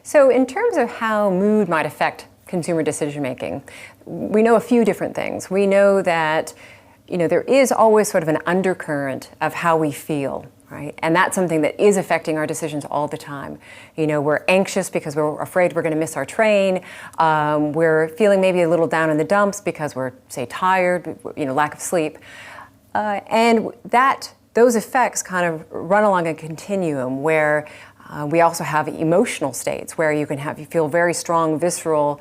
So in terms of how mood might affect consumer decision making, we know a few different things. We know that there is always sort of an undercurrent of how we feel, right? And that's something that is affecting our decisions all the time. We're anxious because we're afraid we're going to miss our train. We're feeling maybe a little down in the dumps because we're, say, tired, lack of sleep. And those effects kind of run along a continuum where we also have emotional states where you feel very strong, visceral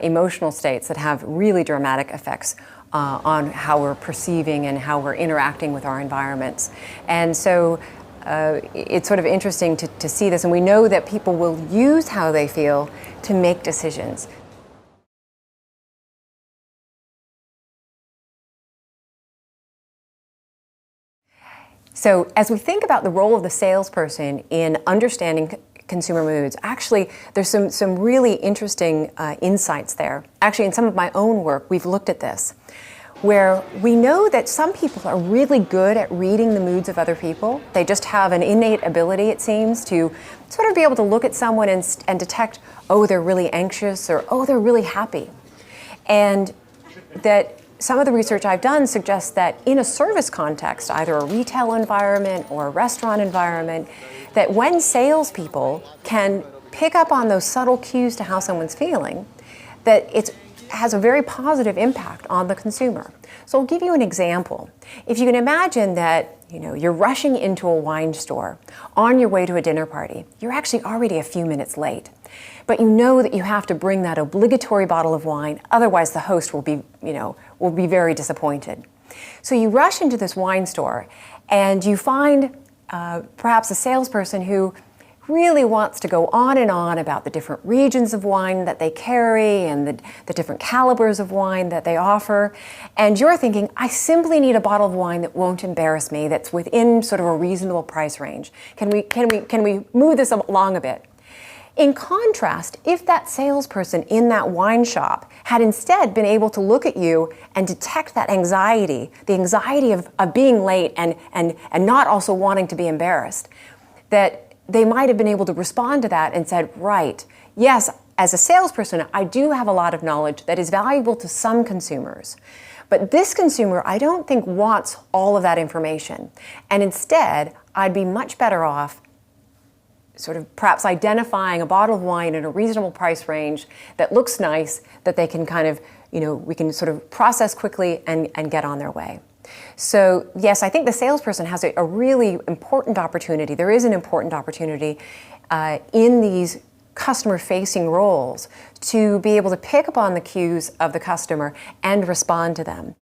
emotional states that have really dramatic effects on how we're perceiving and how we're interacting with our environments. And so it's sort of interesting to see this, and we know that people will use how they feel to make decisions. So as we think about the role of the salesperson in understanding consumer moods, actually there's some really interesting insights there. Actually, in some of my own work, we've looked at this, where we know that some people are really good at reading the moods of other people. They just have an innate ability, it seems, to sort of be able to look at someone and detect, oh, they're really anxious, or oh, they're really happy. And that some of the research I've done suggests that in a service context, either a retail environment or a restaurant environment, that when salespeople can pick up on those subtle cues to how someone's feeling, that it has a very positive impact on the consumer. So I'll give you an example. If you can imagine that you're rushing into a wine store on your way to a dinner party, you're actually already a few minutes late. But you know that you have to bring that obligatory bottle of wine, otherwise the host will be very disappointed. So you rush into this wine store and you find perhaps a salesperson who really wants to go on and on about the different regions of wine that they carry and the different calibers of wine that they offer. And you're thinking, I simply need a bottle of wine that won't embarrass me, that's within sort of a reasonable price range. Can we move this along a bit? In contrast, if that salesperson in that wine shop had instead been able to look at you and detect that anxiety, the anxiety of being late and not also wanting to be embarrassed, that they might have been able to respond to that and said, right, yes, as a salesperson, I do have a lot of knowledge that is valuable to some consumers. But this consumer, I don't think wants all of that information. And instead, I'd be much better off sort of perhaps identifying a bottle of wine in a reasonable price range that looks nice, that they can kind of, we can sort of process quickly and get on their way. So yes, I think the salesperson has a really important opportunity. There is an important opportunity in these customer-facing roles to be able to pick up on the cues of the customer and respond to them.